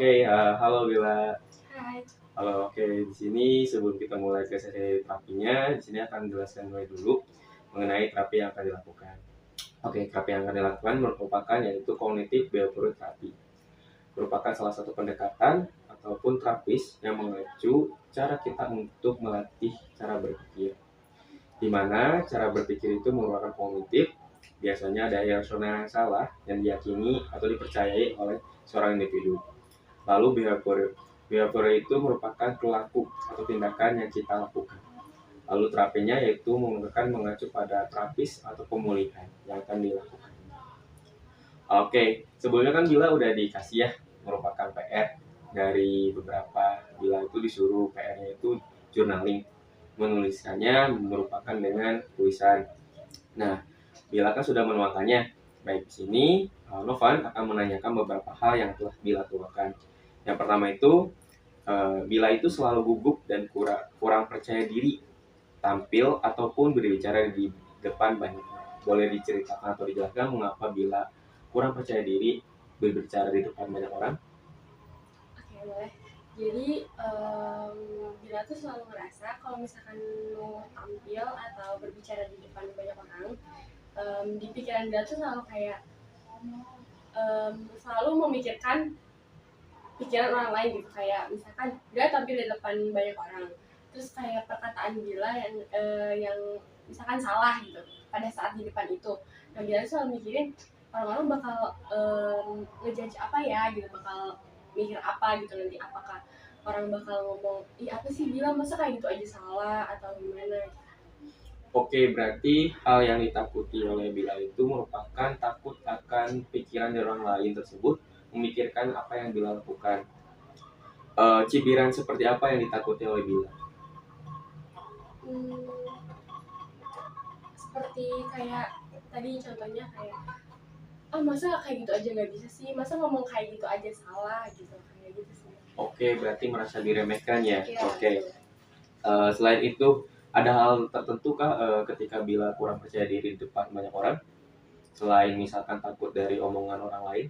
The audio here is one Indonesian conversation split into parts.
Halo Bella. Hai. Halo, di sini sebelum kita mulai ke sesi terapinya, di sini akan menjelaskan mulai dulu mengenai terapi yang akan dilakukan. Terapi yang akan dilakukan merupakan yaitu cognitive behavioral therapy. Merupakan salah satu pendekatan ataupun terapis yang mengacu cara kita untuk melatih cara berpikir. Di mana cara berpikir itu merupakan kognitif, biasanya ada rasional yang salah yang diyakini atau dipercayai oleh seorang individu. Lalu behavior itu merupakan perilaku atau tindakan yang kita lakukan. Lalu terapinya yaitu menggunakan mengacu pada terapis atau pemulihan yang akan dilakukan. Sebelumnya kan Bila udah dikasih ya merupakan PR dari beberapa. Bila itu disuruh PR-nya itu journaling, menuliskannya merupakan dengan tulisan. Nah, Bila kan sudah menuangkannya. Baik, di sini Novan akan menanyakan beberapa hal yang telah Bila tuangkan. Yang pertama itu, Bila itu selalu gugup dan kurang percaya diri tampil ataupun berbicara di depan banyak orang. Boleh diceritakan atau dijelaskan mengapa Bila kurang percaya diri berbicara di depan banyak orang? Oke, boleh. Jadi Bila tuh selalu ngerasa kalau misalkan mau tampil atau berbicara di depan banyak orang, di pikiran Bila tuh selalu kayak selalu memikirkan pikiran orang lain gitu. Kayak misalkan Bila tampil di depan banyak orang, terus kayak perkataan Bila yang misalkan salah gitu pada saat di depan itu. Nah, Bila tuh selalu mikirin orang-orang bakal ngejudge apa ya gitu, bakal mikir apa gitu nanti, apakah orang bakal ngomong ih apa sih Bila masa kayak gitu aja salah atau gimana. Berarti hal yang ditakuti oleh Bila itu merupakan takut akan pikiran dari orang lain tersebut memikirkan apa yang Bila lakukan. Cibiran seperti apa yang ditakuti oleh Bila? Seperti kayak tadi contohnya kayak masa kayak gitu aja nggak bisa sih, masa ngomong kayak gitu aja salah gitu, kayak gitu sih. Berarti merasa diremehkan ya. Ya. Selain itu ada hal tertentu kah ketika Bila kurang percaya diri di depan banyak orang? Selain misalkan takut dari omongan orang lain?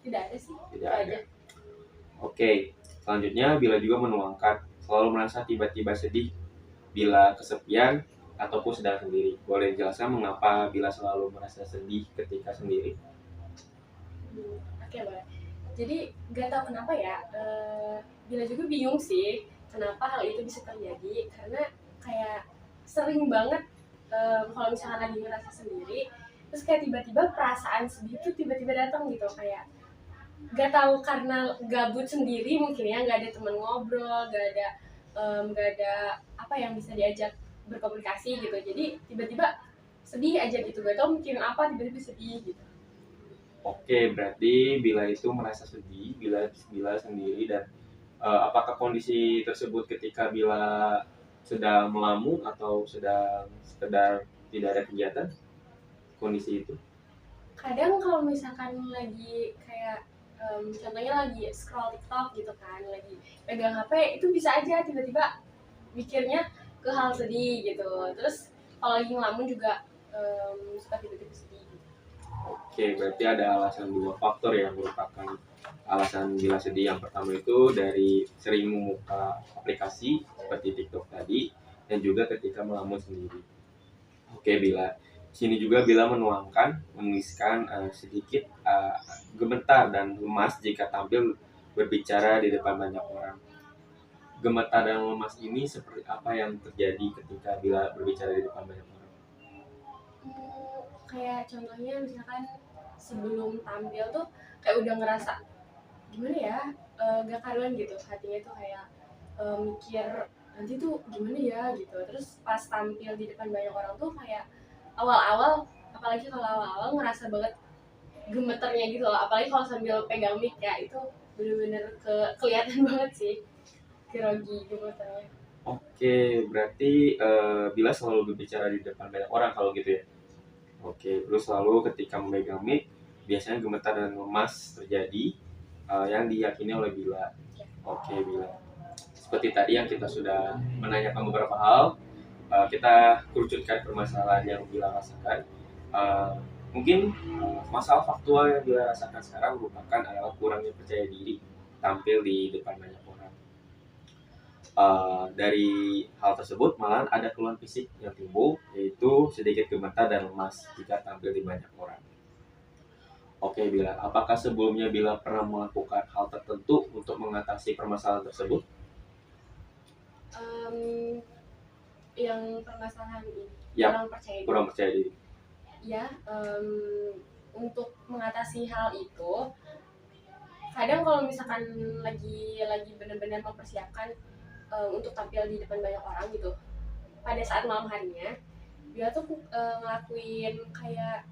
Tidak ada sih. Tidak ada. Selanjutnya Bila juga menuangkan selalu merasa tiba-tiba sedih bila kesepian ataupun sedang sendiri. Boleh dijelaskan mengapa Bila selalu merasa sedih ketika sendiri? Boleh. Jadi gak tahu kenapa ya, Bila juga bingung sih kenapa hal itu bisa terjadi, karena kayak sering banget kalau misalkan lagi ngerasa sendiri, terus kayak tiba-tiba perasaan sedih itu tiba-tiba datang gitu, kayak gak tahu karena gabut sendiri mungkin ya, gak ada teman ngobrol, gak ada apa yang bisa diajak berkomunikasi gitu, jadi tiba-tiba sedih aja gitu, gak tahu mungkin apa tiba-tiba sedih gitu. Berarti Bila itu merasa sedih bila sendiri, dan apakah kondisi tersebut ketika Bila sedang melamun atau sedang sekedar tidak ada kegiatan kondisi itu? Kadang kalau misalkan lagi kayak contohnya lagi scroll TikTok gitu kan, lagi pegang HP, itu bisa aja tiba-tiba mikirnya ke hal sedih gitu. Terus kalau lagi ngelamun juga suka tiba-tiba sedih gitu. Berarti ada alasan dua faktor yang merupakan alasan Bila sedih. Yang pertama itu dari sering membuka aplikasi seperti TikTok tadi, dan juga ketika melamun sendiri. Bila sini juga Bila menuliskan sedikit gemetar dan lemas jika tampil berbicara di depan banyak orang. Gemetar dan lemas ini seperti apa yang terjadi ketika Bila berbicara di depan banyak orang? Kayak contohnya misalkan sebelum tampil tuh kayak udah ngerasa gimana ya, gak karuan gitu hatinya tuh, kayak mikir nanti tuh gimana ya gitu. Terus pas tampil di depan banyak orang tuh kayak awal-awal, apalagi kalau awal-awal ngerasa banget gemeternya gitu loh, apalagi kalau sambil pegang mic ya, itu bener-bener kelihatan banget sih grogi gemeternya. Berarti Bila selalu berbicara di depan banyak orang kalau gitu ya. Terus selalu ketika memegang mic biasanya gemetar dan lemas terjadi yang diyakini oleh Bila. Bila. Seperti tadi yang kita sudah menanyakan beberapa hal, kita kerucutkan permasalahan yang Bila rasakan. Mungkin masalah faktual yang Bila rasakan sekarang merupakan adalah kurangnya percaya diri tampil di depan banyak orang. Dari hal tersebut malahan ada keluhan fisik yang timbul, yaitu sedikit gemetar dan lemas jika tampil di banyak orang. Oke Bila, apakah sebelumnya Bila pernah melakukan hal tertentu untuk mengatasi permasalahan tersebut? Yang permasalahan ini Ya, kurang percaya diri. kurang percaya diri. Ya, untuk mengatasi hal itu, kadang kalau misalkan lagi benar-benar mempersiapkan untuk tampil di depan banyak orang gitu, pada saat malam harinya dia tuh ngelakuin kayak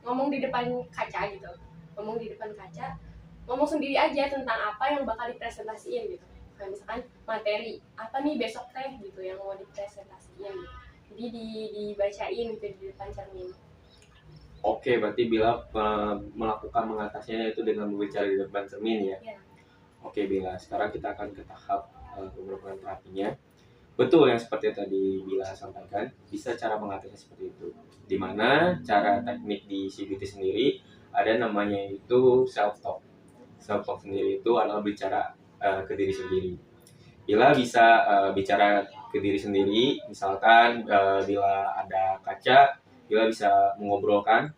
ngomong di depan kaca gitu, ngomong sendiri aja tentang apa yang bakal dipresentasiin gitu. Kayak misalkan materi apa nih besok teh gitu yang mau dipresentasiin gitu. Jadi dibacain gitu di depan cermin. Oke, berarti Bila melakukan mengatasinya itu dengan berbicara di depan cermin ya? Ya. Oke Bila, sekarang kita akan ke tahap pemrograman terapinya. Betul yang seperti tadi Bila sampaikan, bisa cara mengatasinya seperti itu. Dimana cara teknik di CBT sendiri ada namanya itu self-talk. Self-talk sendiri itu adalah bicara ke diri sendiri. Bila bisa bicara ke diri sendiri, misalkan bila ada kaca, Bila bisa mengobrolkan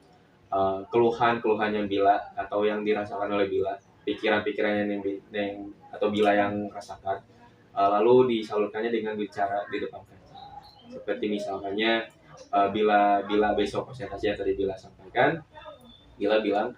keluhan-keluhan yang Bila atau yang dirasakan oleh Bila, pikiran-pikiran yang atau Bila yang rasakan, lalu disalurkannya dengan bicara di depan kaca. Seperti misalnya bila besok presentasi yang tadi Bila sampaikan, Bila bilang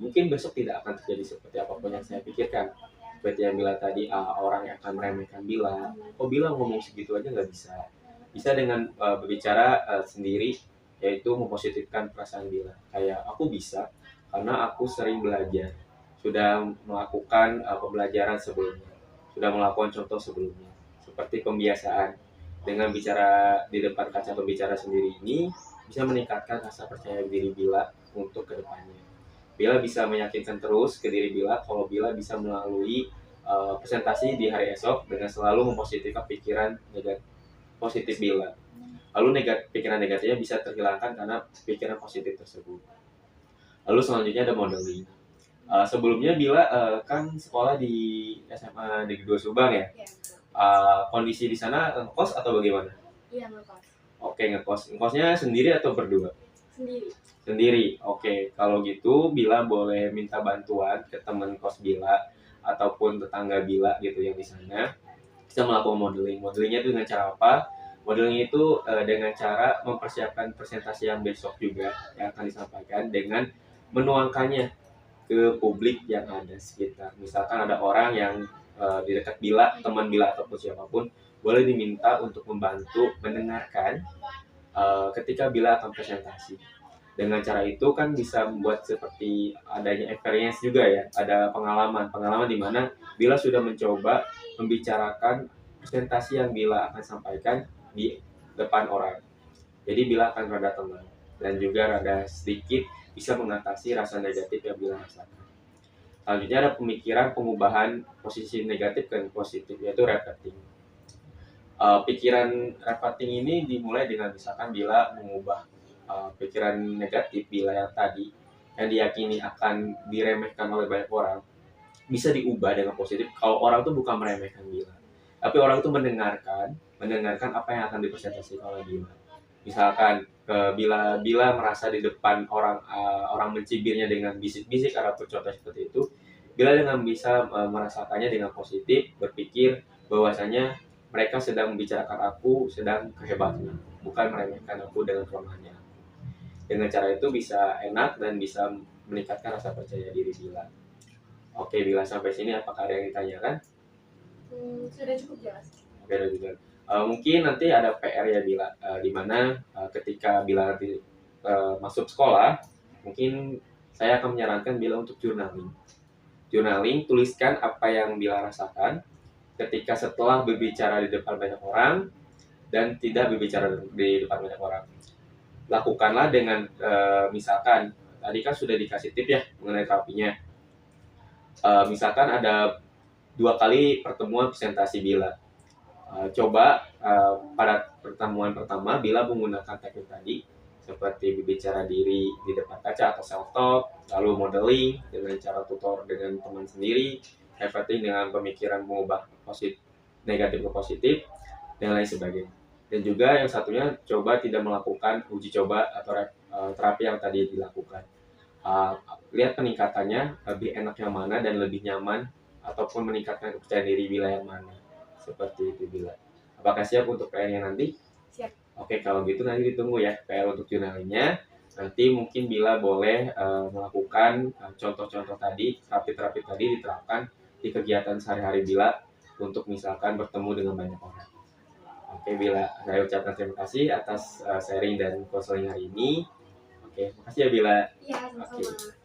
mungkin besok tidak akan terjadi seperti apapun yang saya pikirkan. Seperti yang Bila tadi, orang yang akan meremehkan Bila, Bila ngomong segitu aja nggak bisa. Bisa dengan berbicara sendiri, yaitu mempositifkan perasaan Bila. Kayak aku bisa karena aku sering belajar, sudah melakukan pembelajaran sebelumnya, sudah melakukan contoh sebelumnya, seperti pembiasaan. Dengan bicara di depan kaca atau bicara sendiri ini bisa meningkatkan rasa percaya diri Bila untuk kedepannya. Bila bisa meyakinkan terus ke diri Bila kalau Bila bisa melalui presentasi di hari esok dengan selalu mempositifkan pikiran positif Bila. Lalu pikiran negatifnya bisa terhilangkan karena pikiran positif tersebut. Lalu selanjutnya ada modeling. Sebelumnya Bila kan sekolah di SMA Negeri 2 Subang ya? Ya. Kondisi di sana ngekos atau bagaimana? Iya, ngekos. Oke, ngekos. Ngekosnya sendiri atau berdua? Sendiri. Sendiri. Oke, kalau gitu Bila boleh minta bantuan ke teman kos Bila ataupun tetangga Bila gitu yang di sana, bisa melakukan modeling. Modelingnya itu dengan cara apa? Modeling itu dengan cara mempersiapkan presentasi yang besok juga yang akan disampaikan dengan menuangkannya ke publik yang ada sekitar. Misalkan ada orang yang di dekat Bila, teman Bila ataupun siapapun, boleh diminta untuk membantu mendengarkan ketika Bila akan presentasi. Dengan cara itu kan bisa membuat seperti adanya experience juga ya, ada pengalaman di mana Bila sudah mencoba membicarakan presentasi yang Bila akan sampaikan di depan orang. Jadi Bila akan rada tenang dan juga rada sedikit bisa mengatasi rasa negatif yang Bila rasakan. Selanjutnya ada pemikiran pengubahan posisi negatif ke positif, yaitu reflecting. Pikiran reflecting ini dimulai dengan misalkan Bila mengubah pikiran negatif Bila yang tadi yang diyakini akan diremehkan oleh banyak orang, bisa diubah dengan positif kalau orang tuh bukan meremehkan Bila, tapi orang tuh mendengarkan apa yang akan dipresentasikan oleh Bila. Misalkan bila merasa di depan orang mencibirnya dengan bisik-bisik ataupun contoh seperti itu, Bila dengan bisa merasakannya dengan positif, berpikir bahwasanya mereka sedang membicarakan aku, sedang kehebatannya, bukan meremehkan aku dengan kelemahannya. Dengan cara itu bisa enak dan bisa meningkatkan rasa percaya diri Bila. Oke, Bila sampai sini apakah ada yang ditanyakan? Sudah cukup jelas. Oke, sudah juga. Mungkin nanti ada PR ya Bila, di mana ketika Bila nanti masuk sekolah, mungkin saya akan menyarankan Bila untuk journaling. Journaling, tuliskan apa yang Bila rasakan ketika setelah berbicara di depan banyak orang dan tidak berbicara di depan banyak orang. Lakukanlah dengan misalkan tadi kan sudah dikasih tip ya mengenai terapinya. Misalkan ada 2 kali pertemuan presentasi Bila. Coba pada pertemuan pertama Bila menggunakan teknik tadi seperti berbicara diri di depan kaca atau self talk, lalu modeling dengan cara tutor dengan teman sendiri, everything dengan pemikiran mengubah negatif ke positif, dan lain sebagainya. Dan juga yang satunya coba tidak melakukan uji coba atau terapi yang tadi dilakukan. Lihat peningkatannya lebih enak yang mana dan lebih nyaman ataupun meningkatkan kepercayaan diri bila yang mana. Seperti itu bila. Apakah siap untuk PR-nya nanti? Siap. Oke, kalau gitu nanti ditunggu ya PR untuk journaling-nya. Nanti mungkin Bila boleh melakukan contoh-contoh tadi, terapi-terapi tadi diterapkan di kegiatan sehari-hari Bila untuk misalkan bertemu dengan banyak orang. Oke, Bila, saya ucapkan terima kasih atas sharing dan konseling hari ini. Oke, makasih ya Bila. Iya, sama-sama. Oke.